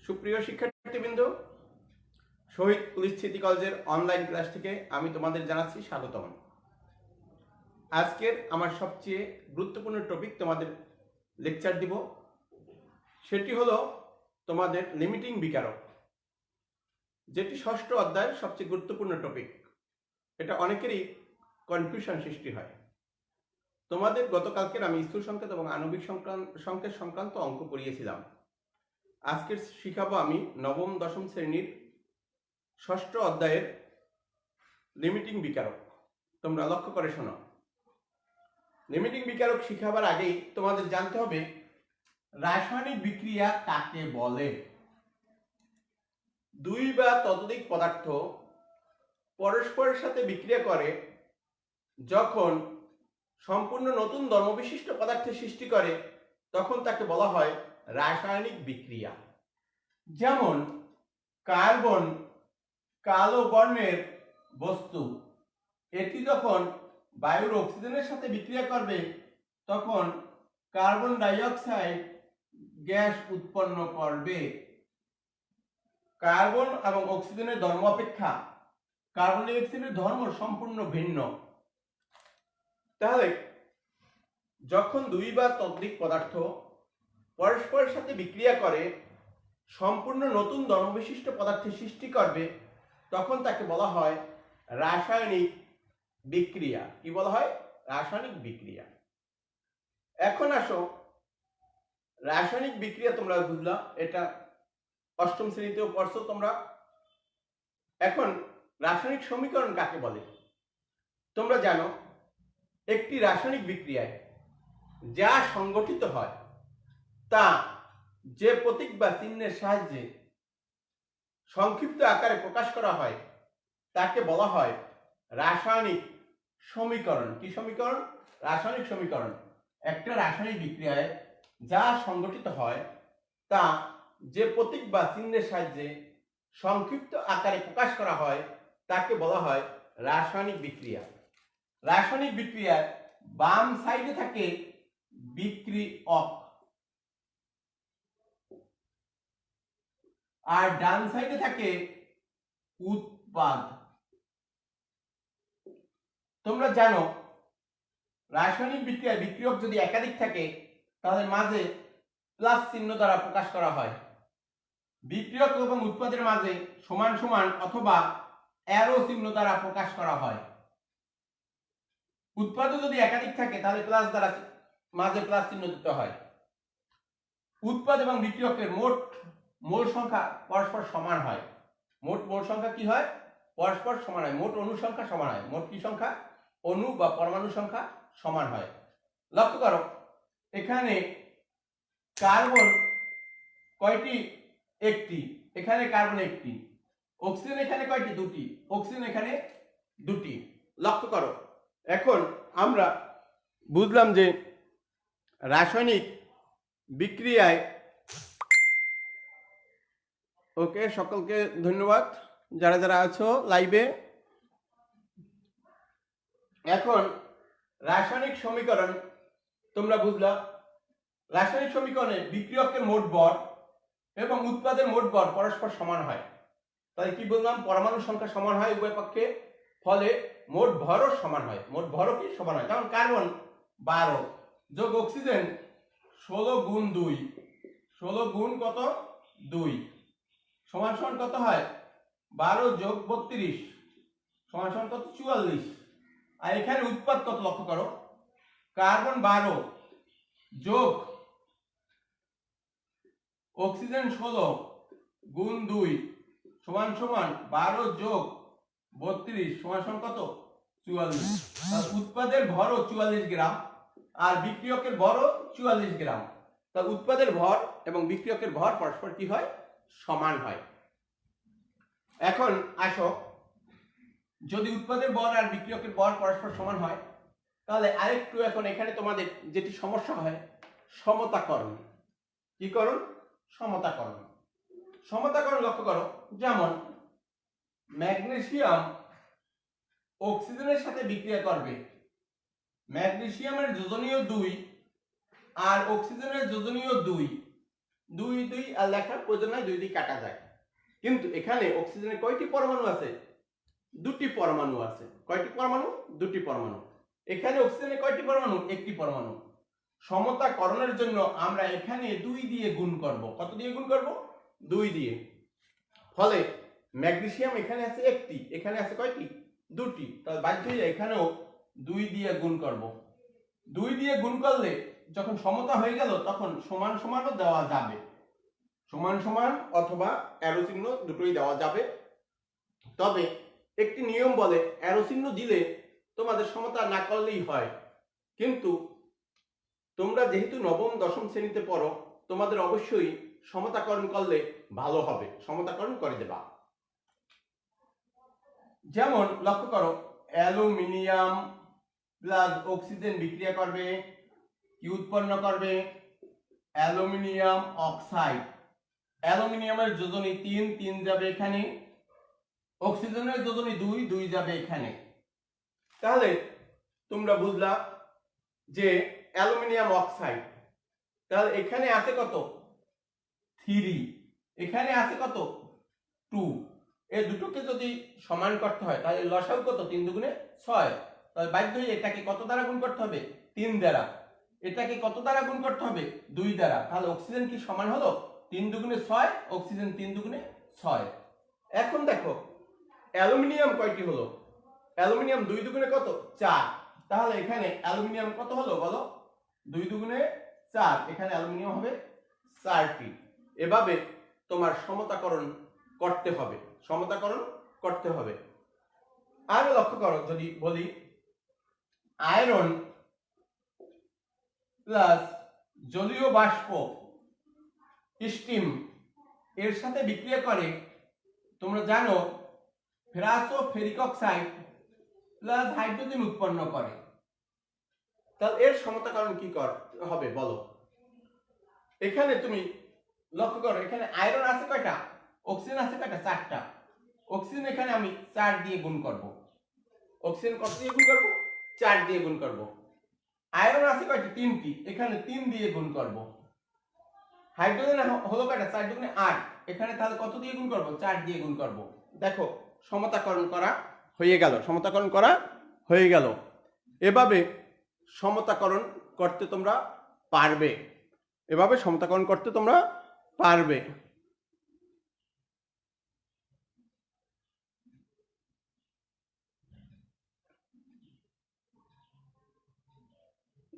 সুপ্রিয় শিক্ষার্থীবৃন্দ, শহীদ পুলিশ স্মৃতি কলেজের অনলাইন ক্লাস থেকে আমি তোমাদের জানাচ্ছি স্বাগতম। আজকের আমার সবচেয়ে গুরুত্বপূর্ণ টপিক তোমাদের লেকচার দিব, সেটি হলো তোমাদের লিমিটিং বিকারক, যেটি ষষ্ঠ অধ্যায়ের সবচেয়ে গুরুত্বপূর্ণ টপিক। এটা অনেকেরই কনফিউশন সৃষ্টি হয়। তোমাদের গতকালকের আমি স্থূল সংকেত এবং আণবিক সংকেত সংক্রান্ত অঙ্ক পড়িয়েছিলাম। আজকে শিখাবো আমি নবম দশম শ্রেণীর ষষ্ঠ অধ্যায়ের লিমিটিং বিকারক। তোমরা লক্ষ্য করে শোনো। লিমিটিং বিকারক শিখাবার আগেই তোমাদের জানতে হবে রাসায়নিক বিক্রিয়া কাকে বলে। দুই বা ততোধিক পদার্থ পরস্পরের সাথে বিক্রিয়া করে যখন সম্পূর্ণ নতুন ধর্মবিশিষ্ট পদার্থের সৃষ্টি করে, তখন তাকে বলা হয় রাসায়নিক বিক্রিয়া। যেমন কার্বন কালো বর্ণের বস্তু, এটি যখন বায়ুর অক্সিজেনের সাথে বিক্রিয়া করবে তখন কার্বন ডাই অক্সাইড গ্যাস উৎপন্ন করবে। কার্বন এবং অক্সিজেনের ধর্ম অপেক্ষা কার্বন ডাই অক্সাইডের ধর্ম সম্পূর্ণ ভিন্ন। তাহলে যখন দুই বা ততোধিক পদার্থ পরস্পরের সাথে বিক্রিয়া করে সম্পূর্ণ নতুন ধর্মবিশিষ্ট পদার্থের সৃষ্টি করবে, তখন তাকে বলা হয় রাসায়নিক বিক্রিয়া। কি বলা হয়? রাসায়নিক বিক্রিয়া। এখন আসো, রাসায়নিক বিক্রিয়া তোমরা বুঝলা, এটা অষ্টম শ্রেণীতেও পড়ছো তোমরা। এখন রাসায়নিক সমীকরণ কাকে বলে? তোমরা জানো একটি রাসায়নিক বিক্রিয়ায় যা সংগঠিত হয় তা যে প্রতীক বা চিহ্নের সাহায্যে সংক্ষিপ্ত আকারে প্রকাশ করা হয় তাকে বলা হয় রাসায়নিক সমীকরণ। কি সমীকরণ? রাসায়নিক সমীকরণ। একটা রাসায়নিক বিক্রিয়ায় যা সংগঠিত হয় তা যে প্রতীক বা চিহ্নের সাহায্যে সংক্ষিপ্ত আকারে প্রকাশ করা হয় তাকে বলা হয় রাসায়নিক বিক্রিয়া। রাসায়নিক বিক্রিয়ার বাম সাইডে থাকে বিক্রিয়ক আর ডান সাইডে থাকে উৎপাদ। তোমরা জানো রাসায়নিক বিক্রিয়ায় বিক্রিয়ক যদি একাধিক থাকে তাহলে মাঝে প্লাস চিহ্ন দ্বারা প্রকাশ করা হয়। বিক্রিয়ক এবং উৎপাদের মাঝে সমান সমান অথবা অ্যারো চিহ্ন দ্বারা প্রকাশ করা হয়। উৎপাদও যদি একাধিক থাকে তাহলে প্লাস দ্বারা মাঝে প্লাস চিহ্ন দিতে হয়। উৎপাদ এবং বিক্রিয়কের মোট মোল সংখ্যা পরস্পর সমান হয়। মোট মোল সংখ্যা কি হয়? পরস্পর সমান হয়। মোট অণু সংখ্যা সমান হয়। মোট কি সংখ্যা? অণু বা পরমাণু সংখ্যা সমান হয়। লক্ষ্য করো, এখানে কার্বন কয়টি? একটি। এখানে কার্বন একটি। অক্সিজেন এখানে কয়টি? দুটি। অক্সিজেন এখানে দুটি। লক্ষ্য করো, এখন আমরা বুঝলাম যে রাসায়নিক বিক্রিয়ায়, ওকে, সকলকে ধন্যবাদ যারা যারা আছো লাইভে। এখন রাসায়নিক সমীকরণ তোমরা বুঝলা। রাসায়নিক সমীকরণে বিক্রিয়কের মোট ভর এবং উৎপাদের মোট ভর পরস্পর সমান হয়। তাহলে কি বললাম? পরমাণু সংখ্যা সমান হয় উভয় পক্ষে, ফলে মোট ভরও সমান হয়। মোট ভরও কি সমান হয়? যেমন কার্বন 12 যোগ অক্সিজেন 16 গুণ 2, 16 গুণ কত? 2 সমান সমান কত হয়? 12 যোগ 32 সমান সমান কত? 44। আর এখানে উৎপাদ কত লক্ষ্য করো, কার্বন 12 যোগ অক্সিজেন 16 গুণ 2 সমান সমান 12 যোগ 32 সমান সমান কত? 44। উৎপাদের ভরও 44 গ্রাম আর বিক্রিয়কের ভরও 44 গ্রাম। তা উৎপাদের ভর এবং বিক্রিয়কের ভর পরস্পর কি হয়? সমান হয়। এখন আসো, যদি উৎপাদের বর আর বিক্রিয়কের বর পরস্পর সমান হয় তাহলে আরেকটু এখন এখানে তোমাদের যেটি সমস্যা হয় সমতাকরণ। কি করণ? সমতাকরণ। সমতাকরণ লক্ষ্য করো, যেমন ম্যাগনেসিয়াম অক্সিজেনের সাথে বিক্রিয়া করবে, ম্যাগনেসিয়ামের যোজনীয় 2 আর অক্সিজেনের যোজনীয় 2, 2 2 আর লেখার প্রয়োজন নাই, 2 2 কাটা যায়। কিন্তু এখানে অক্সিজেনের কয়টি পরমাণু আছে? 2টি পরমাণু আছে। কয়টি পরমাণু? 2টি পরমাণু। এখানে অক্সিজেনের কয়টি পরমাণু? 1টি পরমাণু। সমতাকরণের জন্য আমরা এখানে 2 দিয়ে গুণ করব। কত দিয়ে গুণ করব? 2 দিয়ে। ফলে ম্যাগনেসিয়াম এখানে আছে 1টি, এখানে আছে কয়টি? 2টি। তাহলে বাধ্য হয়ে এখানেও 2 দিয়ে গুণ করব। 2 দিয়ে গুণ করলে যখন সমতা হয়ে গেল তখন সমান সমানও দেওয়া যাবে, সমান সমান অথবা অ্যারো চিহ্ন দুটোই দেওয়া যাবে। তবে একটি নিয়ম বলে অ্যারো চিহ্ন দিলে তোমাদের সমতা না করলেই হয়, কিন্তু তোমরা যেহেতু নবম দশম শ্রেণীতে পড়ো তোমাদের অবশ্যই সমতাকরণ করলে ভালো হবে, সমতাকরণ করে দেবা। যেমন লক্ষ্য করো, অ্যালুমিনিয়াম প্লাস অক্সিজেন বিক্রিয়া করবে, কি উৎপন্ন করবে? Aluminium oxide. অ্যালুমিনিয়ামের যোজনী 3, 3 যাবে এখানে, অক্সিজেনের যোজনী 2, 2 যাবে এখানে। তাহলে তোমরা বুঝলা যে অ্যালুমিনিয়াম অক্সাইড, তাহলে এখানে আছে কত? 3, এখানে আছে কত? 2। এই দুটোকে যদি সমান করতে হয় তাহলে লসাগু কত? 3 দুগুণে 6। তাহলে বাধ্য হয়ে এটাকে কত দ্বারা গুণ করতে হবে? 3 দ্বারা। এটাকে কত দ্বারা গুণ করতে হবে? 2 দ্বারা। তাহলে অক্সিজেন কি সমান হলো? 3 দুগুণে 6, অক্সিজেন 3 দুগুণে 6। এখন দেখো অ্যালুমিনিয়াম কয়টি হলো? অ্যালুমিনিয়াম 2 দুগুণে কত? 4। তাহলে এখানে অ্যালুমিনিয়াম কত হলো বলো? 2 দুগুণে 4, এখানে অ্যালুমিনিয়াম হবে 4টি। এভাবে তোমার সমতাকরণ করতে হবে, সমতাকরণ করতে হবে। আর লক্ষ্য করো, যদি বলি আয়রন প্লাস জলীয় বাষ্প স্টিম এর সাথে বিক্রিয়া করে, তোমরা জানো ফেরাস ও ফেরিক অক্সাইড প্লাস হাইড্রোজেন উৎপন্ন করে। তাহলে এর সমতাকরণ কি হবে বলো? এখানে তুমি লক্ষ্য করো, এখানে আয়রন আছে কয়টা? অক্সিজেন আছে কয়টা? 4টা। অক্সিজেন এখানে আমি 4 দিয়ে গুণ করব। অক্সিজেন কত দিয়ে গুণ করব? 4 দিয়ে গুণ করব। আয়রন আছে কয়টি? 3টি, এখানে 3 দিয়ে গুণ করব। হাইড্রোজেন হলো কয়টা? 4 দুগুণে 8, এখানে তাহলে কত দিয়ে গুণ করব? 4 দিয়ে গুণ করব। দেখো সমতাকরণ করা হয়ে গেল, সমতাকরণ করা হয়ে গেল। এভাবে সমতাকরণ করতে তোমরা পারবে, এভাবে সমতাকরণ করতে তোমরা পারবে।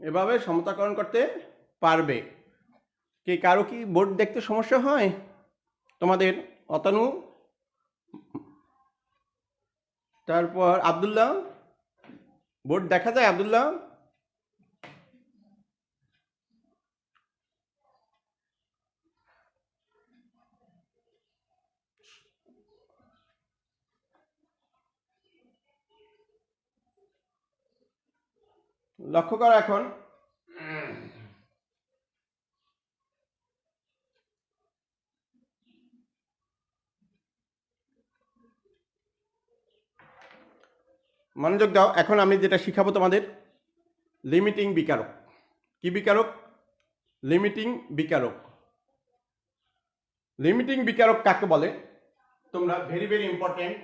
এভাবে সমতাকরণ করতে পারবে। কি কারো কি বোর্ড দেখতে সমস্যা হয় তোমাদের? অতনু, তারপর আব্দুল্লাহ, বোর্ড দেখা যায় আব্দুল্লাহ? লক্ষ্য করো এখন মনোযোগ দাও। এখন আমি যেটা শিখাবো তোমাদের লিমিটিং বিকারক। কি বিকারক? লিমিটিং বিকারক। লিমিটিং বিকারক কাকে বলে তোমরা ভেরি ভেরি ইম্পর্টেন্ট।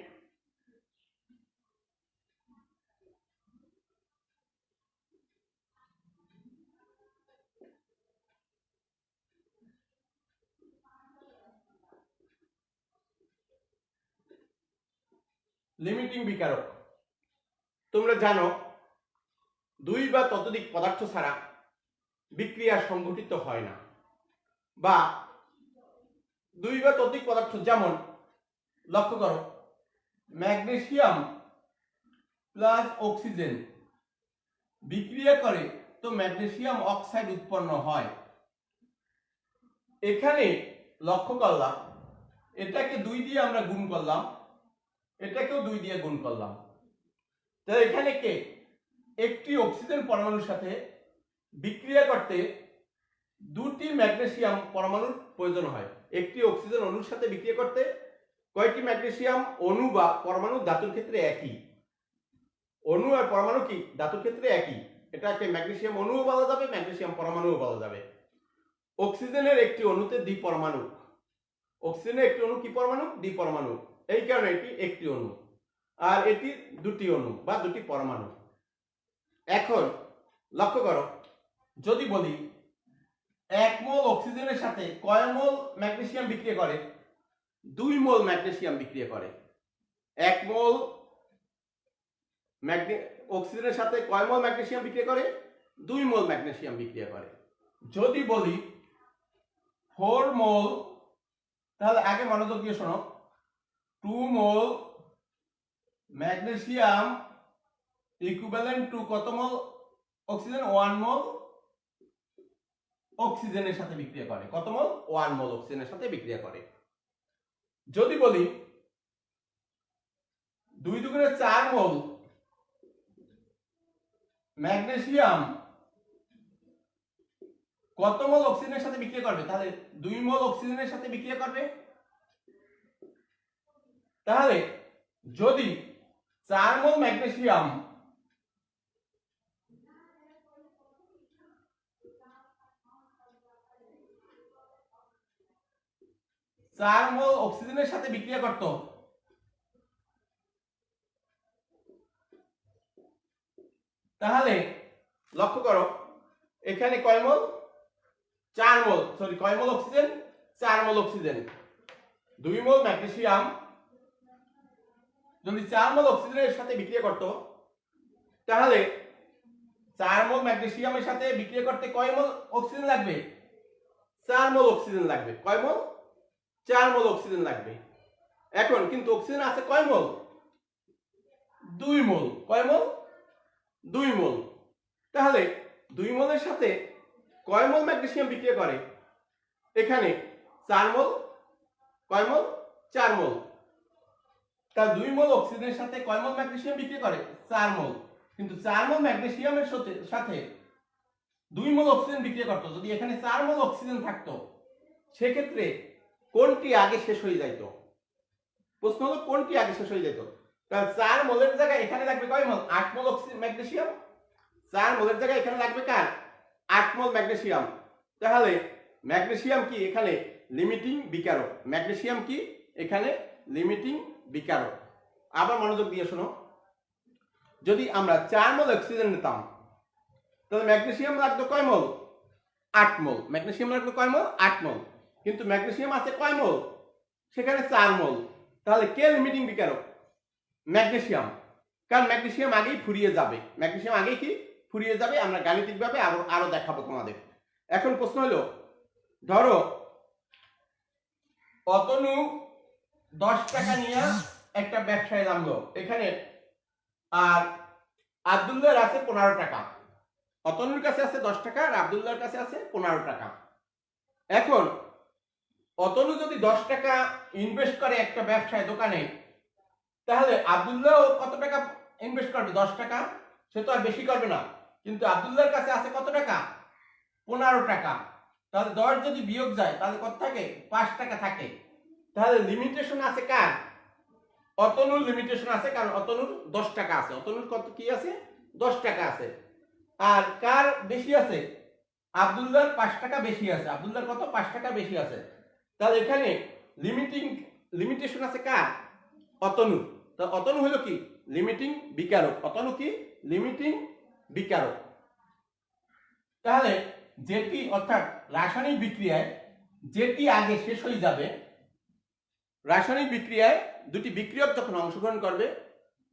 লিমিটিং বিকারক তোমরা জানো 2 বা ততোধিক পদার্থ ছাড়া বিক্রিয়া সংঘটিত হয় না, বা 2 বা ততোধিক পদার্থ, যেমন লক্ষ্য করো ম্যাগনেসিয়াম প্লাস অক্সিজেন বিক্রিয়া করে তো ম্যাগনেসিয়াম অক্সাইড উৎপন্ন হয়। এখানে লক্ষ্য করলাম এটাকে 2 দিয়ে আমরা গুণ করলাম, এটাকেও 2 দিয়ে গুণ করলাম, তাহলে এখানে কে একটি অক্সিজেন পরমাণুর সাথে বিক্রিয়া করতে দুটি ম্যাগনেসিয়াম পরমাণুর প্রয়োজন হয়। একটি অক্সিজেন অণুর সাথে বিক্রিয়া করতে কয়টি ম্যাগনেসিয়াম অণু বা পরমাণু ধাতুর ক্ষেত্রে একই। অণু আর পরমাণু কি ধাতুর ক্ষেত্রে একই, এটাকে ম্যাগনেসিয়াম অণুও বলা যাবে, ম্যাগনেসিয়াম পরমাণুও বলা যাবে। অক্সিজেনের একটি অণুতে দ্বিপরমাণু, অক্সিজেনের একটি অণু কি পরমাণু? দ্বিপরমাণু। এই কারণে এটি একটি অণু, আর এটি দুটি অণু বা দুটি পরমাণু। এখন লক্ষ্য করো, যদি বলি 1 মোল অক্সিজেনের সাথে কয় মোল ম্যাগনেসিয়াম বিক্রিয়া করে? 2 মোল ম্যাগনেসিয়াম বিক্রিয়া করে। 1 মোল অক্সিজেনের সাথে কয় মোল ম্যাগনেসিয়াম বিক্রিয়া করে? 2 মোল ম্যাগনেসিয়াম বিক্রিয়া করে। যদি বলি 4 মোল, তাহলে আগে মনোযোগ দিয়ে শোনো, 2 মোল ম্যাগনেসিয়াম ইকুইভ্যালেন্ট টু কত মোল অক্সিজেন? 1 মোল অক্সিজেনের সাথে বিক্রিয়া করে। কত মোল? 1 মোল অক্সিজেনের সাথে বিক্রিয়া করে। যদি বলি 2 দুগুণে 4 মোল ম্যাগনেসিয়াম কত মোল অক্সিজেনের সাথে বিক্রিয়া করবে? তাহলে 2 মোল অক্সিজেনের সাথে বিক্রিয়া করবে। তাহলে যদি 4 মোল ম্যাগনেসিয়াম 4 মোল অক্সিজেনের সাথে বিক্রিয়া করত, তাহলে লক্ষ্য করো এখানে কয় মোল? 4 মোল, সরি কয় মোল অক্সিজেন? 4 মোল অক্সিজেন। 2 মোল ম্যাগনেসিয়াম যদি 4 মোল অক্সিজেনের সাথে বিক্রিয়া করত, তাহলে 4 মোল ম্যাগনেসিয়ামের সাথে বিক্রিয়া করতে কয় মোল অক্সিজেন লাগবে? 4 মোল অক্সিজেন লাগবে। কয় মোল? 4 মোল অক্সিজেন লাগবে। এখন কিন্তু অক্সিজেন আছে কয় মোল? 2 মোল। কয় মোল? 2 মোল। তাহলে 2 মোলের সাথে কয় মোল ম্যাগনেসিয়াম বিক্রিয়া করে? এখানে 4 মোল। কয় মোল? 4 মোল। তাহলে 2 মোল অক্সিজেনের সাথে কয় মোল ম্যাগনেসিয়াম বিক্রিয়া করে? 4 মোল। কিন্তু 4 মোল ম্যাগনেসিয়ামের সাথে 2 মোল অক্সিজেন বিক্রিয়া করত, যদি এখানে 4 মোল অক্সিজেন থাকতো, সেক্ষেত্রে কোনটি আগে শেষ হয়ে যাইত? প্রশ্ন হলো কোনটি আগে শেষ হয়ে যেত? তাহলে 4 মোলের জায়গায় এখানে লাগবে কয় মোল? 8 মোল ম্যাগনেসিয়াম। 4 মোলের জায়গায় এখানে লাগবে কার? 8 মোল ম্যাগনেসিয়াম। তাহলে ম্যাগনেসিয়াম কি এখানে লিমিটিং বিকারক। ম্যাগনেসিয়াম কি এখানে লিমিটিং বিকারক। আবার মনোযোগ দিয়ে শোনো, যদি আমরা 4 মোল অক্সিজেন নিতাম, তাহলে ম্যাগনেসিয়াম লাগতো কয় মোল? 8 মোল। ম্যাগনেসিয়াম লাগতো কয় মোল? 8 মোল। কিন্তু ম্যাগনেসিয়াম আছে কয় মোল? সেখানে 4 মোল। তাহলে কে লিমিটিং বিকারক? ম্যাগনেসিয়াম। কারণ ম্যাগনেসিয়াম আগেই ফুরিয়ে যাবে। ম্যাগনেসিয়াম আগেই কি ফুরিয়ে যাবে, আমরা গাণিতিকভাবে আরো দেখাবো তোমাদের। এখন প্রশ্ন হলো, ধরো অতনু 10 টাকা নিয়ে একটা ব্যবসায় নামলো এখানে, আর আব্দুল্লাহর আছে 15 টাকা। অতনুর কাছে আছে 10 টাকা আর আব্দুল্লাহর কাছে আছে 15 টাকা। এখন অতনু যদি 10 টাকা ইনভেস্ট করে একটা ব্যবসায় দোকানে, তাহলে আব্দুল্লাহ কত টাকা ইনভেস্ট করবে? 10 টাকা। সে তো আর বেশি করবে না। কিন্তু আব্দুল্লাহর কাছে আছে কত টাকা? 15 টাকা। তাহলে 10 যদি বিয়োগ যায় তাহলে কত থাকে? 5 টাকা থাকে। তাহলে লিমিটেশন আছে কার? অতনুর লিমিটেশন আছে, কারণ অতনুর 10 টাকা আছে। অতনুর কত কি আছে? 10 টাকা আছে। আর কার বেশি আছে? আব্দুল্লাহর 5 টাকা বেশি আছে। আব্দুল্লাহর কত? 5 টাকা বেশি আছে। তাহলে এখানে লিমিটেশন আছে কার? অতনু। তো অতনু হলো কি লিমিটিং বিকারক। অতনু কি লিমিটিং বিকারক। তাহলে যেটি অর্থাৎ রাসায়নিক বিক্রিয়ায় যেটি আগে শেষ হয়ে যাবে, রাসায়নিক বিক্রিয়ায় দুটি বিক্রিয়ক যখন অংশগ্রহণ করবে,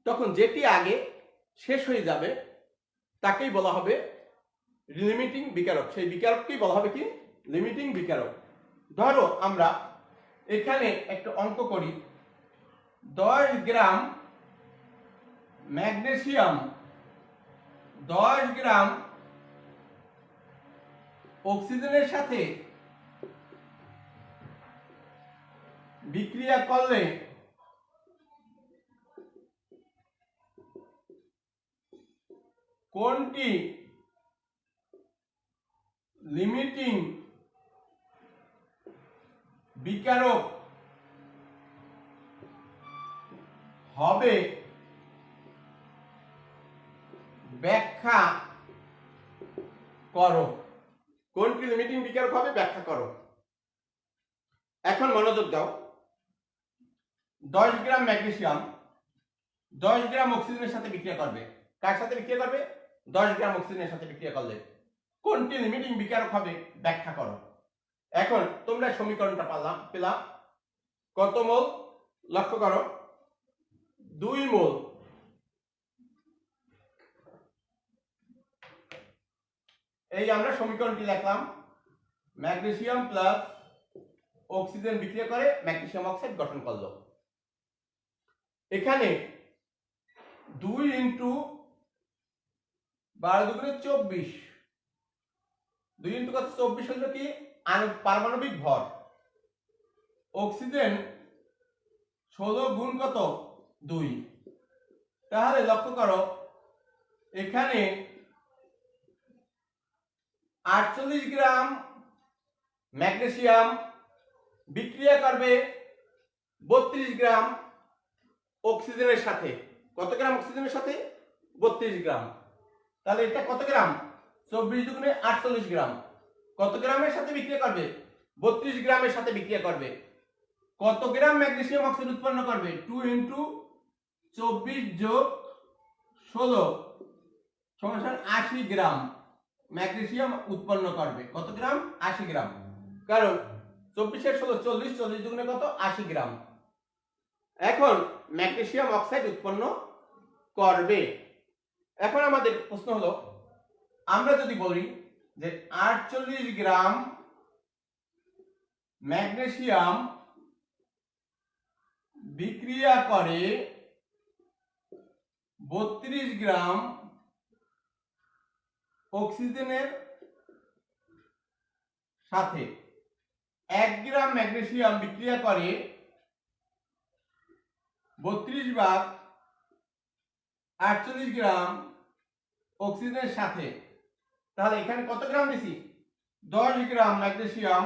তখন যেটি আগে শেষ হয়ে যাবে তাকেই বলা হবে লিমিটিং বিকারক। সেই বিকারককেই বলা হবে কি লিমিটিং বিকারক। ধরো আমরা এখানে একটা অঙ্ক করি, 10 গ্রাম ম্যাগনেসিয়াম 10 গ্রাম অক্সিজেনের সাথে বিক্রিয়া করলে কোনটি লিমিটিং বিকারক হবে ব্যাখ্যা করো। কোনটি লিমিটিং বিকারক হবে ব্যাখ্যা করো। এখন মনোযোগ দাও। 10 গ্রাম ম্যাগনেসিয়াম 10 গ্রাম অক্সিজেনের সাথে বিক্রিয়া করবে। কার সাথে বিক্রিয়া করবে? 10 গ্রাম অক্সিজেনের সাথে বিক্রিয়া করলে কোনটি লিমিটিং বিকারক হবে ব্যাখ্যা করো। এখন তোমরা সমীকরণটা পেলাম। কত মোল? লক্ষ্য করো, 2 মোল। এই আমরা সমীকরণটি লিখলাম, ম্যাগনেসিয়াম প্লাস অক্সিজেন বিক্রিয়া করে ম্যাগনেসিয়াম অক্সাইড গঠন করলো। এখানে 2 ইন্টু 12 দুগুণে 24, 2 ইন্টু কত? 24 হলো কি পারমাণবিক ভর। অক্সিজেন 16 গুণ কত? 2। তাহলে লক্ষ্য করো, এখানে 48 গ্রাম ম্যাগনেসিয়াম বিক্রিয়া করবে 32 গ্রাম অক্সিজেনের সাথে। কত গ্রাম অক্সিজেনের সাথে? 32 গ্রাম। তাহলে এটা কত গ্রাম? 24 দুগুণে 48 গ্রাম। কত গ্রামের সাথে বিক্রিয়া করবে? 32 গ্রামের সাথে বিক্রিয়া করবে। কত গ্রাম ম্যাগনেসিয়াম অক্সাইড উৎপন্ন করবে? 2 ইন্টু 24 যোগ 16 সমান 80 গ্রাম ম্যাগনেসিয়াম উৎপন্ন করবে। কত গ্রাম? 80 গ্রাম। কারণ 24 এর 16 40, 40 দুগুণে কত? 80 গ্রাম। এখন ম্যাগনেসিয়াম অক্সাইড উৎপন্ন করবে। এখন আমাদের প্রশ্ন হলো, আমরা যদি বলি যে 48 গ্রাম ম্যাগনেসিয়াম বিক্রিয়া করে 32 গ্রাম অক্সিজেনের সাথে, 1 গ্রাম ম্যাগনেসিয়াম বিক্রিয়া করে 32 ভাগ 48 গ্রাম অক্সিজেনের সাথে, তাহলে এখানে কত গ্রাম বেশি? 10 গ্রাম ম্যাগনেসিয়াম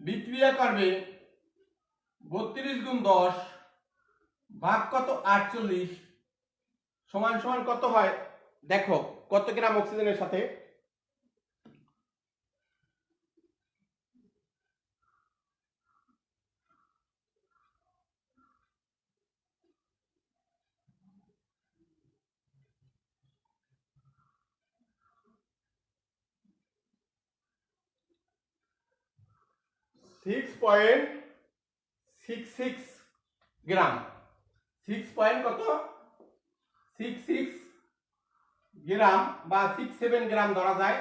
বিক্রিয়া করবে 32 গুণ 10 ভাগ কত? 48 সমান সমান কত হয়? দেখো কত গ্রাম অক্সিজেনের সাথে? 6.66 গ্রাম। 6 পয়েন্ট কত? 66 গ্রাম বা 67 গ্রাম ধরা যায়।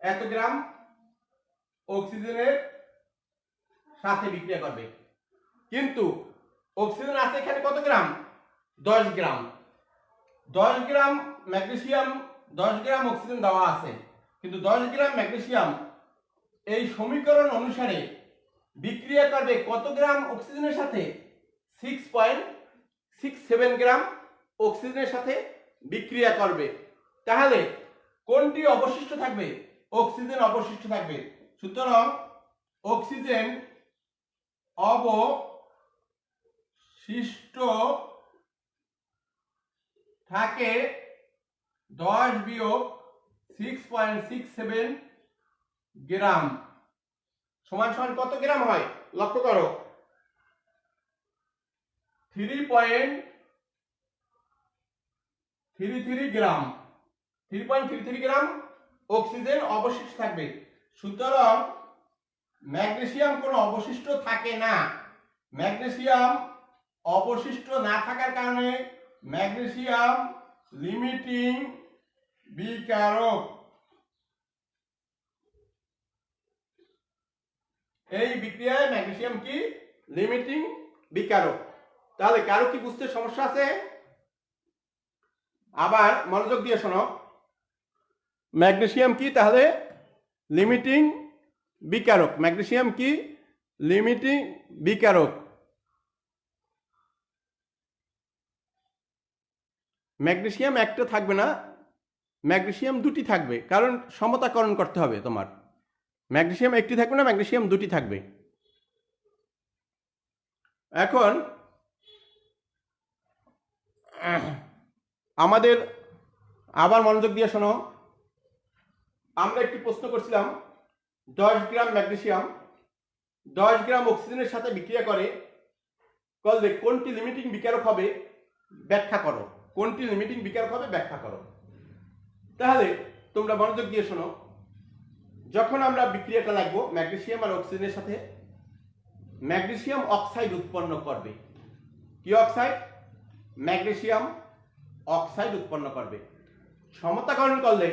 এত গ্রাম অক্সিজেনের সাথে বিক্রিয়া করবে। কিন্তু অক্সিজেন আছে এখানে কত গ্রাম? 10 গ্রাম। 10 গ্রাম ম্যাগনেসিয়াম, 10 গ্রাম অক্সিজেন দেওয়া আছে, কিন্তু 10 গ্রাম ম্যাগনেসিয়াম এই সমীকরণ অনুসারে বিক্রিয়া করবে কত গ্রাম অক্সিজেনের সাথে? 6.67 গ্রাম অক্সিজেনের সাথে বিক্রিয়া করবে। তাহলে কোনটি অবশিষ্ট থাকবে? অক্সিজেন অবশিষ্ট থাকবে। সুতরাং অক্সিজেন অবশিষ্ট থাকে 10 বিয়োগ 6.67 গ্রাম সমান সমান কত গ্রাম হয়? লক্ষ্য করো, 3.33 গ্রাম। 3.33 গ্রাম অক্সিজেন অবশিষ্ট থাকবে। সুতরাং ম্যাগনেসিয়াম কোনো অবশিষ্ট থাকে না। ম্যাগনেসিয়াম অবশিষ্ট না থাকার কারণে ম্যাগনেসিয়াম লিমিটিং বিকারক। এই বিক্রিয়ায় ম্যাগনেসিয়াম কি? লিমিটিং বিকারক। তাহলে কারো কি বুঝতে সমস্যা আছে? আবার মনোযোগ দিয়ে শোনো, ম্যাগনেসিয়াম কি? তাহলে লিমিটিং বিকারক। ম্যাগনেসিয়াম কি? লিমিটিং বিকারক। ম্যাগনেসিয়াম একটা থাকবে না, ম্যাগনেসিয়াম দুটি থাকবে, কারণ সমতাকরণ করতে হবে তোমার। ম্যাগনেসিয়াম একটি থাকবে না, ম্যাগনেসিয়াম দুটি থাকবে। এখন আমাদের আবার মনোযোগ দিয়ে শোনো, আমরা একটি প্রশ্ন করছিলাম 10 গ্রাম ম্যাগনেসিয়াম 10 গ্রাম অক্সিজেনের সাথে বিক্রিয়া করলে কোনটি লিমিটিং বিকারক হবে ব্যাখ্যা করো। কোনটি লিমিটিং বিকারক হবে ব্যাখ্যা করো। তাহলে তোমরা মনোযোগ দিয়ে শোনো, যখন আমরা বিক্রিয়াটা লাগবো ম্যাগনেসিয়াম আর অক্সিজেনের সাথে, ম্যাগনেসিয়াম অক্সাইড উৎপন্ন করবে। কি অক্সাইড? ম্যাগনেসিয়াম অক্সাইড উৎপন্ন করবে। সমতাকরণ করলে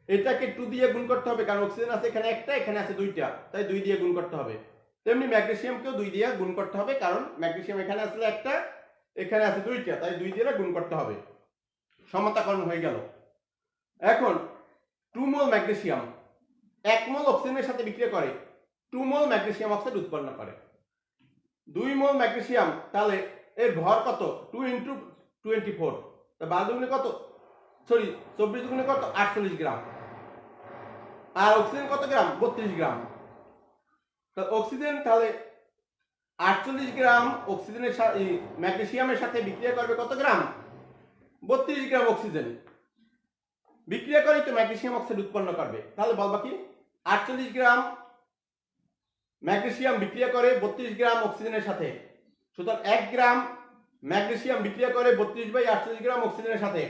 এটাকে 2 দিয়ে গুণ করতে হবে, কারণ অক্সিজেন আছে এখানে একটা, এখানে আছে দুইটা, তাই 2 দিয়ে গুণ করতে হবে। তেমনি ম্যাগনেসিয়ামকেও 2 দিয়ে গুণ করতে হবে, কারণ ম্যাগনেসিয়াম এখানে আছে একটা, এখানে আছে দুইটা, তাই 2 দিয়ে গুণ করতে হবে। সমতাকরণ হয়ে গেল। এখন 2 মোল ম্যাগনেসিয়াম 1 মোল অক্সিজেনের সাথে বিক্রিয়া করে 2 মোল ম্যাগনেসিয়াম অক্সাইড উৎপন্ন করে। 2 মোল ম্যাগনেসিয়াম, তাহলে এর ভর কত? 2 × 24, তা 12 দুগুণে কত? 24 দুগুণে কত? 48 গ্রাম। আর অক্সিজেন কত গ্রাম? 32 গ্রাম। অক্সিজেন তাহলে 48 গ্রাম অক্সিজেনের সাথে ম্যাগনেসিয়ামের সাথে বিক্রিয়া করবে কত গ্রাম? 32 গ্রাম অক্সিজেন। বিক্রিয়া করে তো ম্যাগনেসিয়াম অক্সাইড উৎপন্ন করবে। তাহলে বলবা কি 48 গ্রাম ম্যাগনেসিয়াম বিক্রিয়া করে 32 গ্রাম অক্সিজেনের সাথে। সুতরাং 1 গ্রাম ম্যাগনেসিয়াম বিক্রিয়া করে 32/48 গ্রাম অক্সিজেনের সাথে।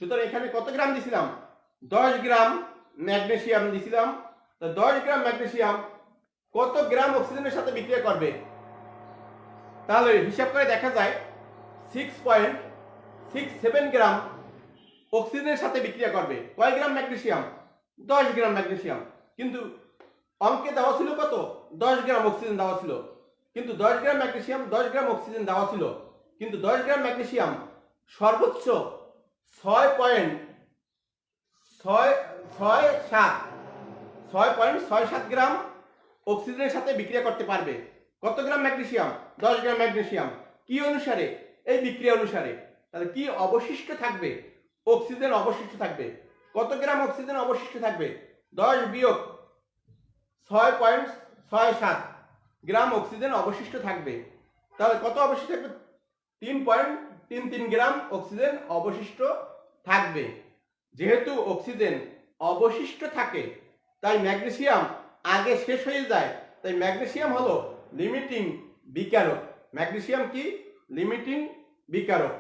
সুতরাং এখানে কত গ্রাম দিছিলাম? 10 গ্রাম ম্যাগনেসিয়াম দিছিলাম। তো 10 গ্রাম ম্যাগনেসিয়াম কত গ্রাম অক্সিজেনের সাথে বিক্রিয়া করবে? তাহলে হিসাব করে দেখা যায় 6.67 গ্রাম অক্সিজেনের সাথে বিক্রিয়া করবে। কয় গ্রাম ম্যাগনেসিয়াম? 10 গ্রাম ম্যাগনেসিয়াম। কিন্তু অঙ্কে দেওয়া ছিল কত? 10 গ্রাম অক্সিজেন দেওয়া ছিল। কিন্তু 10 গ্রাম ম্যাগনেসিয়াম 10 গ্রাম অক্সিজেন দেওয়া ছিল, কিন্তু 10 গ্রাম ম্যাগনেসিয়াম সর্বোচ্চ 6.67 গ্রাম অক্সিজেনের সাথে বিক্রিয়া করতে পারবে। কত গ্রাম ম্যাগনেসিয়াম? 10 গ্রাম ম্যাগনেসিয়াম। কি অনুসারে? এই বিক্রিয়া অনুসারে। তাহলে কি অবশিষ্ট থাকবে? অক্সিজেন অবশিষ্ট থাকবে। কত গ্রাম অক্সিজেন অবশিষ্ট থাকবে? 10 বিয়োগ 6.67 গ্রাম অক্সিজেন অবশিষ্ট থাকবে। তাহলে কত অবশিষ্ট থাকবে? 3.33 গ্রাম অক্সিজেন অবশিষ্ট থাকবে। যেহেতু অক্সিজেন অবশিষ্ট থাকে, তাই ম্যাগনেসিয়াম আগে শেষ হয়ে যায়, তাই ম্যাগনেসিয়াম হলো লিমিটিং বিকারক। ম্যাগনেসিয়াম কি? লিমিটিং বিকারক।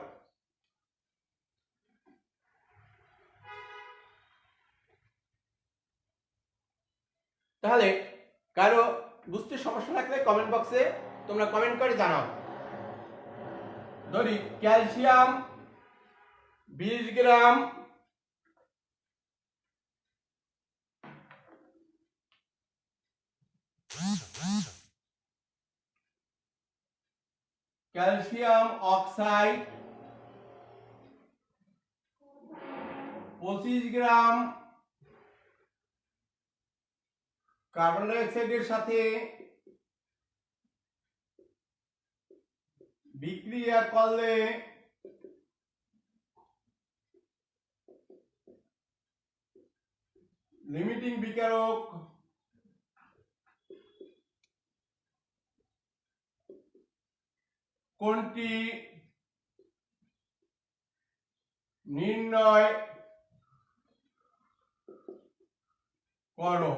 তাহলে কারো বুঝতে সমস্যা থাকলে কমেন্ট বক্সে তোমরা কমেন্ট করে জানাও। ধরি calcium 20 gram calcium oxide 25 gram carbon ডাই অক্সাইডের সাথে বিক্রিয়া করলে লিমিটিং বিকারক কোনটি নির্ণয় করো।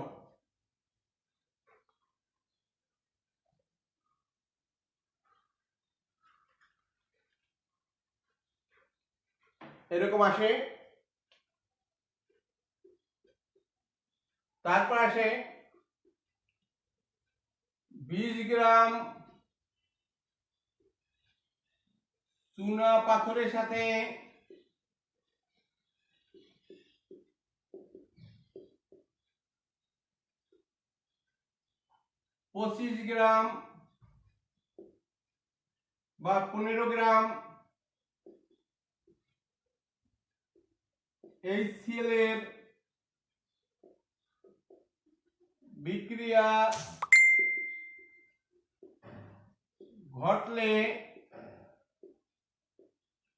এরকম আসে। তারপর আসে 20 গ্রাম চুনা পাথরের সাথে 25 গ্রাম বা 15 গ্রাম HCl এর বিক্রিয়া ঘটলে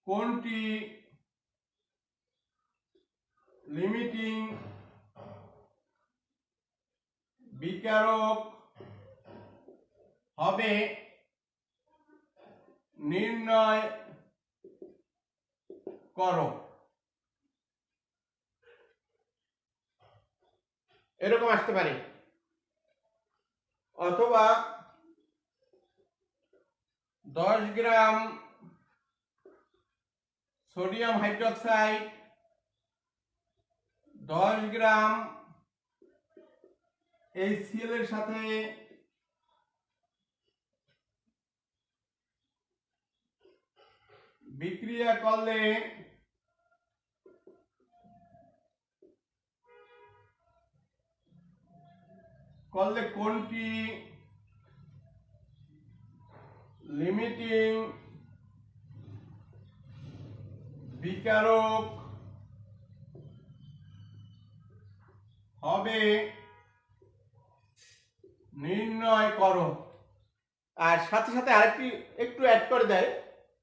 কোনটি লিমিটিং বিকারক হবে নির্ণয় করো। এরকম আসতে পারে, অথবা 10 গ্রাম সোডিয়াম হাইড্রোক্সাইড 10 গ্রাম HCl এর সাথে বিক্রিয়া করলে কোনটি লিমিটিং বিকারক হবে নির্ণয় করো। আর সাথে সাথে আরেকটি একটু অ্যাড করে দেয়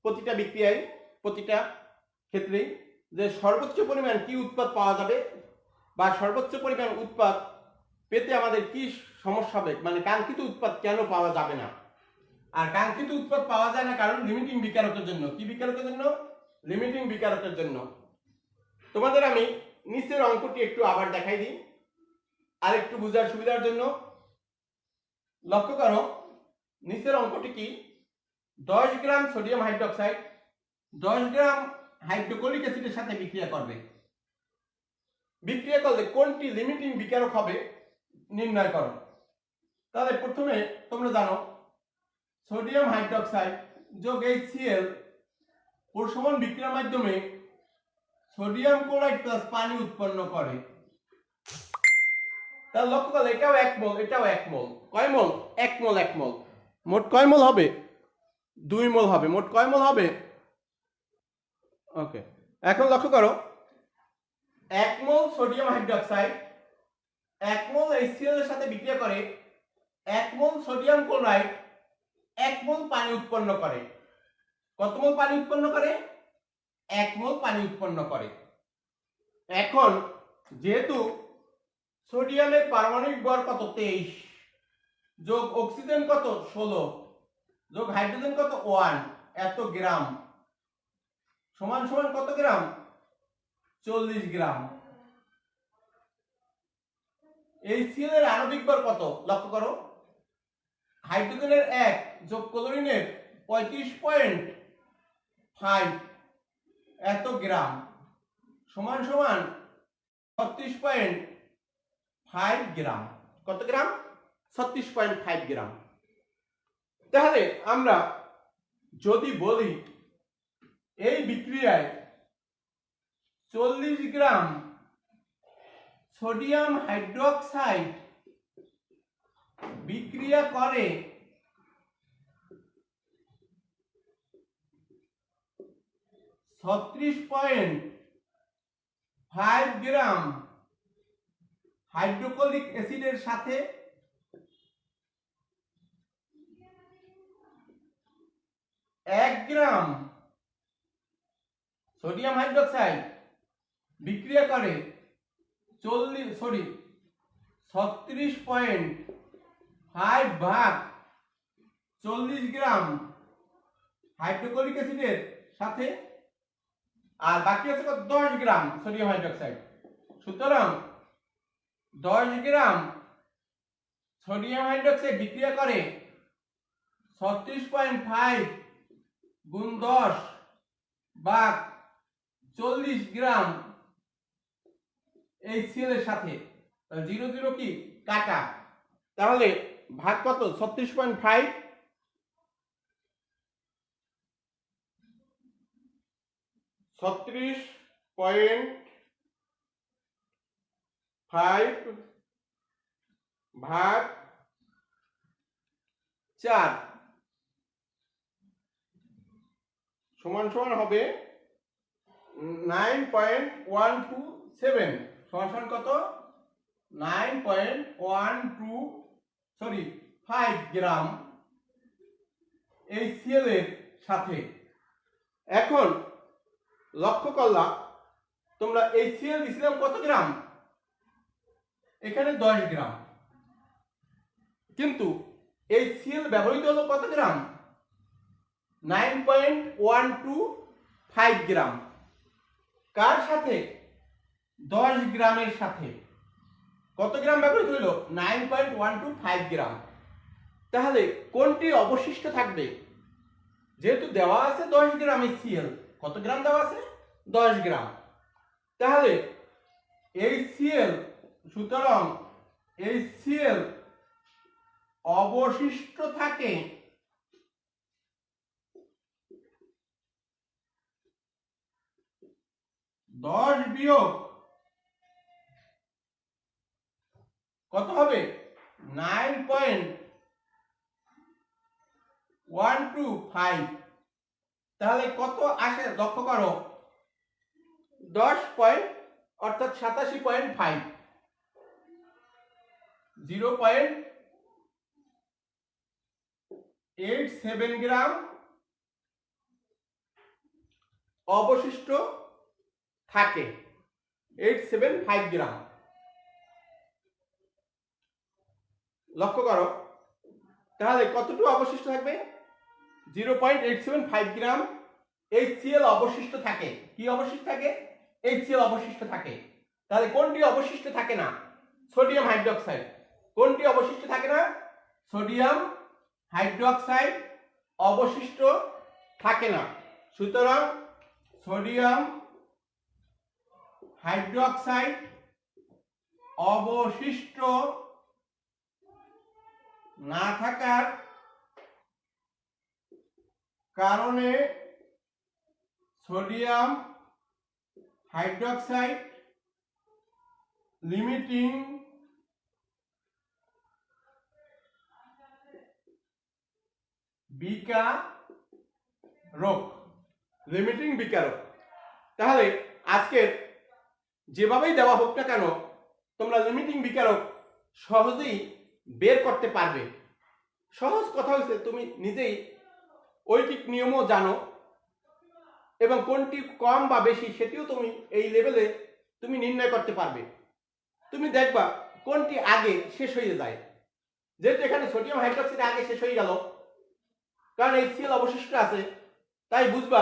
প্রতিটা বিক্রিয়ায়, প্রতিটা ক্ষেত্রেই, যে সর্বোচ্চ পরিমাণ কি উৎপাদ পাওয়া যাবে বা সর্বোচ্চ পরিমাণ উৎপাদ পেতে আমাদের কি সমস্যা হবে, মানে কাঙ্ক্ষিত উৎপাদ কেন পাওয়া যাবে না। আর কাঙ্ক্ষিত উৎপাদ পাওয়া যায় না কারণ লিমিটিং বিকারকের জন্য। কি বিকারকের জন্য? লিমিটিং বিকারকের জন্য। তোমাদের আমি নিচের অঙ্কটি একটু আবার দেখাই দিই আর একটু বোঝার সুবিধার জন্য। লক্ষ্য করো নিচের অঙ্কটি কি, 10 গ্রাম সোডিয়াম হাইড্রোক্সাইড 10 গ্রাম হাইড্রোক্লোরিক অ্যাসিডের সাথে বিক্রিয়া করবে। বিক্রিয়া করলে কোনটি লিমিটিং বিকারক হবে নির্ণয় করো। তাহলে প্রথমে তোমরা জানো সোডিয়াম হাইড্রোক্সাইড যোগ HCl প্রশমন বিক্রিয়ার মাধ্যমে সোডিয়াম ক্লোরাইড প্লাস পানি উৎপন্ন করে। তাহলে লক্ষ্য করলে এটাও 1 মোল, এটাও 1 মোল। কয় মোল? 1 মোল। 1 মোল মোট কয় মোল হবে? 2 মোল হবে। মোট কয় মোল হবে? ওকে, এখন লক্ষ্য করো 1 মোল সোডিয়াম হাইড্রোক্সাইড 1 মোল HCl এর সাথে বিক্রিয়া করে 1 মোল সোডিয়াম ক্লোরাইড 1 মোল পানি উৎপন্ন করে। কত মোল পানি উৎপন্ন করে? 1 মোল পানি উৎপন্ন করে। এখন যেহেতু সোডিয়ামের পারমাণবিক ভর কত? 23 যোগ অক্সিজেন কত? 16 যোগ হাইড্রোজেন কত? 1, এত গ্রাম সমান সমান কত গ্রাম? 40 গ্রাম। HCl এর আণবিক ভর কত? লক্ষ্য করো হাইড্রোজেনের 1 যোগ ক্লোরিনের 35.5 এত গ্রাম সমান সমান 36.5 গ্রাম। কত গ্রাম? 36.5 গ্রাম। তাহলে আমরা যদি বলি এই বিক্রিয়ায় 40 গ্রাম সোডিয়াম হাইড্রোক্সাইড বিক্রিয়া করে 36.5 গ্রাম হাইড্রোক্লোরিক অ্যাসিডের সাথে, 1 গ্রাম সোডিয়াম হাইড্রোক্সাইড বিক্রিয়া করে 36.5 ভাগ 40 গ্রাম হাইড্রোক্লোরিক অ্যাসিডের সাথে, আর বাকি আছে কত? 10 গ্রাম সোডিয়াম হাইড্রোক্সাইড। সুতরাং 10 গ্রাম সোডিয়াম হাইড্রোক্সাইড বিক্রিয়া করে 36.5 গুণ 10 ভাগ 40 গ্রাম HCl এর সাথে। 0 0 কি কাটা, তাহলে ভাগ কত? 36.5 ভাগ 4 সমান সমান হবে 9.127 সমান সমান কত? 5 গ্রাম HCl এর সাথে। এখন লক্ষ্য করলাম তোমরা HCl দিছিলাম কত গ্রাম, এখানে 10 গ্রাম, কিন্তু HCl ব্যবহৃত হলো কত গ্রাম, 9.125 গ্রাম। কার সাথে, 10 গ্রামের সাথে। কত গ্রাম ব্যবহৃত হলো, 9.125 গ্রাম। তাহলে কোনটি অবশিষ্ট থাকবে, যেহেতু দেওয়া আছে 10 গ্রাম HCl, কত গ্রাম দেওয়া আছে, 10 গ্রাম। তাহলে HCl, সুতরাং HCl অবশিষ্ট থাকে 10 বিয়োগ কত হবে, 9.125। তাহলে কত আসে লক্ষ্য করো, 10 পয়েন্ট অর্থাৎ 87.5, 0.87 গ্রাম অবশিষ্ট থাকে, 875 গ্রাম। লক্ষ্য করো, তাহলে কতটুকু অবশিষ্ট থাকবে, 0.875 গ্রাম HCl অবশিষ্ট থাকে। কি অবশিষ্ট থাকে, HCl অবশিষ্ট থাকে। তাহলে কোনটি অবশিষ্ট থাকে না, সোডিয়াম হাইড্রোক্সাইড। কোনটি অবশিষ্ট থাকে না, সোডিয়াম হাইড্রোক্সাইড অবশিষ্ট থাকে না। সুতরাং সোডিয়াম হাইড্রোক্সাইড অবশিষ্ট না থাকার কারণে সোডিয়াম হাইড্রোক্সাইড লিমিটিং বিকারক, লিমিটিং বিকারক। তাহলে আজকের যেভাবেই দেওয়া হোক না কেন, তোমরা লিমিটিং বিকারক সহজেই বের করতে পারবে। সহজ কথা হচ্ছে তুমি নিজেই ঐকিক নিয়মও জানো, এবং কোনটি কম বা বেশি সেটিও তুমি এই লেভেলে তুমি নির্ণয় করতে পারবে। তুমি দেখবা কোনটি আগে শেষ হয়ে যায়। যেহেতু এখানে সোডিয়াম হাইড্রোক্সাইড আগে শেষ হয়ে গেল, কারণ HCl অবশিষ্ট আছে, তাই বুঝবা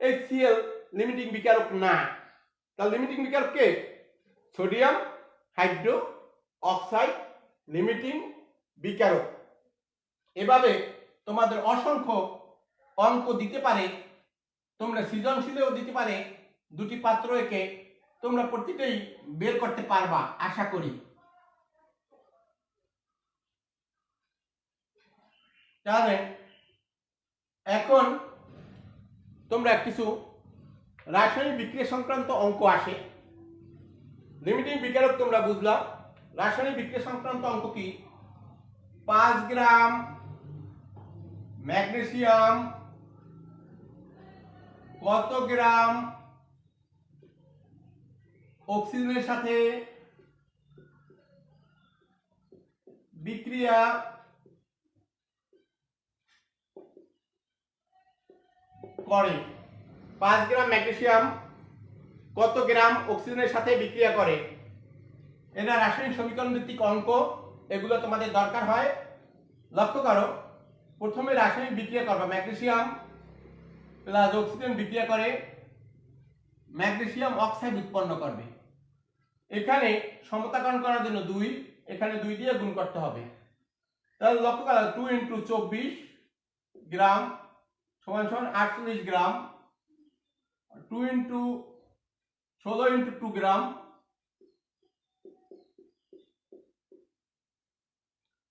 HCl লিমিটিং বিকারক না। তাহলে লিমিটিং বিকারক কে, সোডিয়াম হাইড্রো অক্সাইড লিমিটিং বিকারক। এভাবে তোমাদের অসংখ্য অঙ্ক দিতে পারে, তোমরা সৃজনশীলেও দিতে পারে। দুটি পাত্র এঁকে তোমরা প্রতিটাই বের করতে পারবা আশা করি। তাহলে এখন তোমরা কিছু রাসায়নিক বিক্রিয়া সংক্রান্ত অঙ্ক আসে। লিমিটিং বিকারক তোমরা বুঝলা, রাসায়নিক বিক্রিয়া সংক্রান্ত অঙ্ক কি, 5 গ্রাম ম্যাগনেসিয়াম কত গ্রাম অক্সিজেনের সাথে বিক্রিয়া করে। 5 গ্রাম ম্যাগনেসিয়াম কত গ্রাম অক্সিজেনের সাথে বিক্রিয়া করে। এটা রাসায়নিক সমীকরণ ভিত্তিক অঙ্ক, এগুলো তোমাদের দরকার হয়। লক্ষ্য করো, প্রথমে রাসায়নিক বিক্রিয়া করবে, ম্যাগনেসিয়াম প্লাস অক্সিজেন বিক্রিয়া করে ম্যাগনেসিয়াম অক্সাইড উৎপন্ন করবে। এখানে সমতাকরণ করার জন্য 2, এখানে 2 দিয়ে গুণ করতে হবে। তাহলে লক্ষ্য করো, 2 × 24 গ্রাম সমান 48 গ্রাম, 2 × 16 × 2 গ্রাম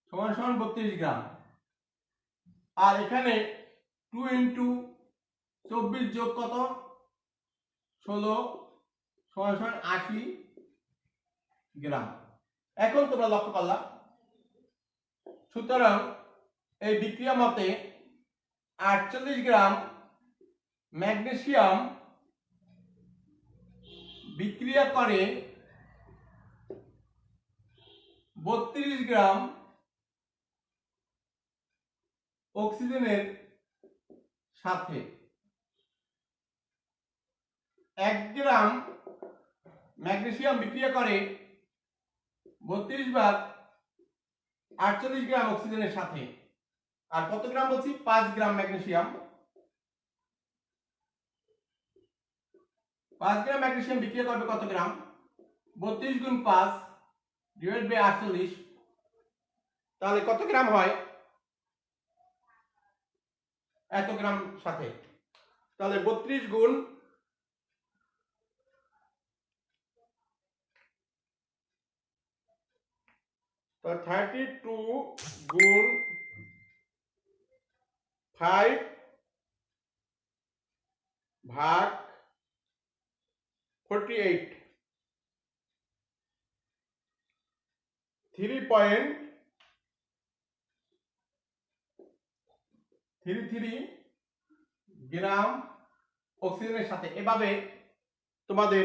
সমান 32 গ্রাম। আর এখানে 2 × 24 যোগ কত, 16 সমান 80 গ্রাম। এখন তোমরা লক্ষ্য করলা, সুতরাং এই বিক্রিয়া মতে 48 গ্রাম ম্যাগনেসিয়াম বিক্রিয়া করে 32 গ্রাম অক্সিজেনের সাথে। 1 গ্রাম ম্যাগনেসিয়াম বিক্রিয়া করে 32 বার 48 গ্রাম অক্সিজেনের সাথে। আর কত গ্রাম বলছি? 5 গ্রাম ম্যাগনেসিয়াম। 5 গ্রাম ম্যাগনেসিয়াম বিক্রিয়া করবে কত গ্রাম? 32 গুণ 5 ডিভাইড বাই 48। তাহলে কত গ্রাম হয়? এত গ্রাম সাথে। তাহলে 32 গুণ 32 গুণ 5 ভাগ 48 3.33 গ্রাম অক্সিজেনের সাথে। এভাবে তোমাদের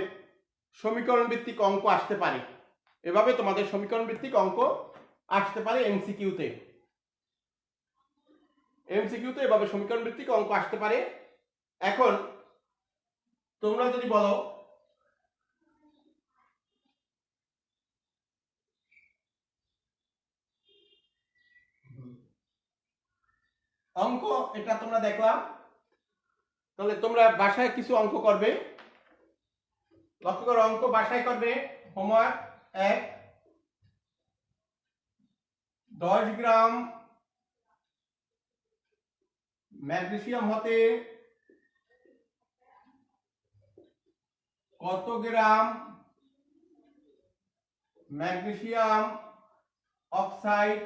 সমীকরণ ভিত্তিক অঙ্ক আসতে পারে। এমসিকিউতে এভাবে সমীকরণ ভিত্তিক অঙ্ক আসতে পারে। এখন তোমরা যদি বলো অঙ্ক, এটা তোমরা দেখলাম, তাহলে তোমরা বাসায় কিছু অঙ্ক করবে। লক্ষ্য করো, অঙ্ক বাসায় করবে। হোমওয়ার্ক 1, 10 গ্রাম ম্যাগনেসিয়াম হতে কত গ্রাম ম্যাগনেসিয়াম অক্সাইড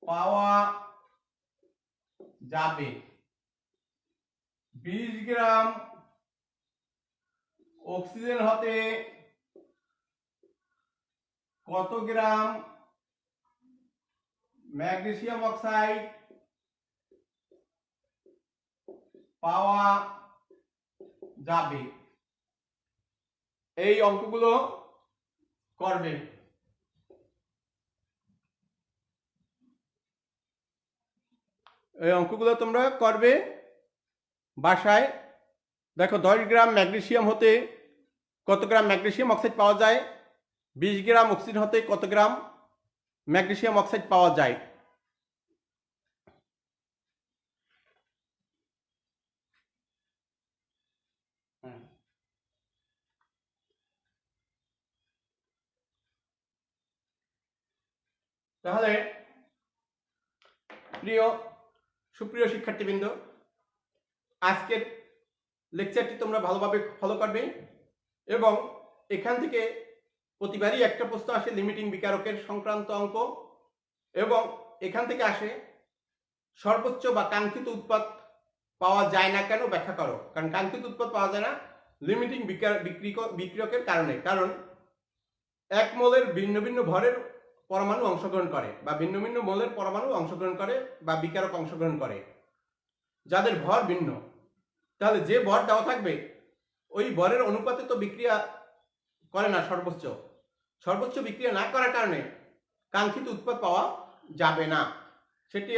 পাওয়া যাবে? 20 গ্রাম অক্সিজেন হতে কত গ্রাম ম্যাগনেসিয়াম অক্সাইড পাওয়া যাবে? এই অঙ্কগুলো করবে। এই অঙ্কগুলো তোমরা করবে বাসায়। দেখো, 10 গ্রাম ম্যাগনেসিয়াম হতে কত গ্রাম ম্যাগনেসিয়াম অক্সাইড পাওয়া যায়, 20 গ্রাম অক্সিজেন হতে কত গ্রাম ম্যাগনেসিয়াম অক্সাইড পাওয়া যায়। তাহলে সুপ্রিয় শিক্ষার্থীবৃন্দ, আজকের লেকচারটি তোমরা ভালোভাবে ফলো করবে এবং এখান থেকে প্রতিবারই একটা প্রশ্ন আসে লিমিটিং বিকারকের সংক্রান্ত অঙ্ক, এবং এখান থেকে আসে সর্বোচ্চ বা কাঙ্ক্ষিত উৎপাদ পাওয়া যায় না কেন, ব্যাখ্যা করো। কারণ কাঙ্ক্ষিত উৎপাদ পাওয়া যায় না লিমিটিং বিক্রিয়কের কারণে। কারণ এক মোলের ভিন্ন ভিন্ন ভরের পরমাণু অংশগ্রহণ করে, বা ভিন্ন ভিন্ন মোলের পরমাণু অংশগ্রহণ করে, বা বিকারক অংশগ্রহণ করে যাদের ভর ভিন্ন। তাহলে যে ভর দেওয়া থাকবে ওই ভরের অনুপাতে তো বিক্রিয়া করে না সর্বোচ্চ বিক্রিয়া না করার কারণে কাঙ্ক্ষিত উৎপাদ পাওয়া যাবে না। সেটি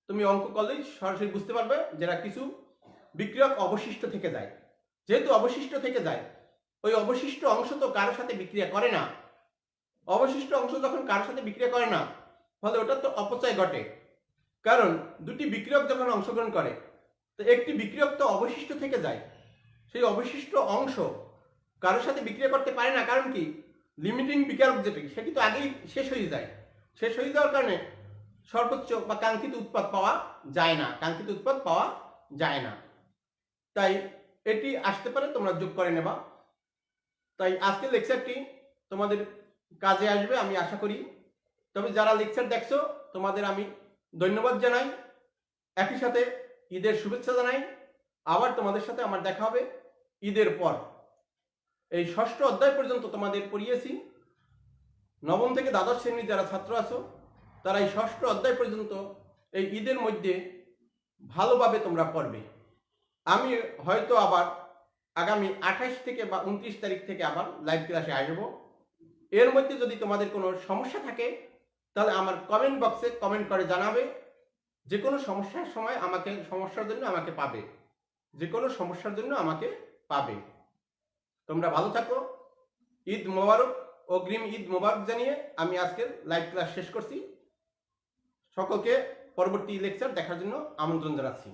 তুমি অঙ্ক করলেই সরাসরি বুঝতে পারবে, যেটা কিছু বিক্রিয়ক অবশিষ্ট থেকে যায়। যেহেতু অবশিষ্ট থেকে যায়, ওই অবশিষ্ট অংশ তো কারোর সাথে বিক্রিয়া করে না। অবশিষ্ট অংশ যখন কারোর সাথে বিক্রিয়া করে না, ফলে ওটা তো অপচয় ঘটে। কারণ দুটি বিক্রিয়ক যখন অংশগ্রহণ করে, তো একটি বিক্রিয়ক তো অবশিষ্ট থেকে যায়। সেই অবশিষ্ট অংশ কারোর সাথে বিক্রিয়া করতে পারে না। কারণ কি? লিমিটিং বিকারক যেটি, সেটি তো আগেই শেষ হয়ে যায়। শেষ হয়ে যাওয়ার কারণে সর্বোচ্চ বা কাঙ্ক্ষিত উৎপাদ পাওয়া যায় না। তাই এটি আসতে পারে, তোমরা যোগ করে নেবা। তাই আজকের লেকচারটি তোমাদের কাজে আসবে আমি আশা করি। তবে যারা লেকচার দেখছো, তোমাদের আমি ধন্যবাদ জানাই। একই সাথে ঈদের শুভেচ্ছা জানাই। আবার তোমাদের সাথে আমার দেখা হবে ঈদের পর। এই 6ষ্ঠ অধ্যায় পর্যন্ত তোমাদের পড়িয়েছি। নবম থেকে দ্বাদশ শ্রেণীর যারা ছাত্র আছো, তারা এই 6ষ্ঠ অধ্যায় পর্যন্ত এই ঈদের মধ্যে ভালোভাবে তোমরা পড়বে। আমি হয়তো আবার আগামী 28 থেকে বা 29 তারিখ থেকে আবার লাইভ ক্লাসে আসবো। এর মধ্যে যদি তোমাদের কোনো সমস্যা থাকে, তাহলে আমার কমেন্ট বক্সে কমেন্ট করে জানাবে। যে কোনো সমস্যার সময় সমস্যার জন্য আমাকে পাবে। তোমরা ভালো থাকো। ঈদ মোবারক, অগ্রিম ঈদ মোবারক জানিয়ে আমি আজকের লাইভ ক্লাস শেষ করছি। সকলকে পরবর্তী লেকচার দেখার জন্য আমন্ত্রণ জানাচ্ছি।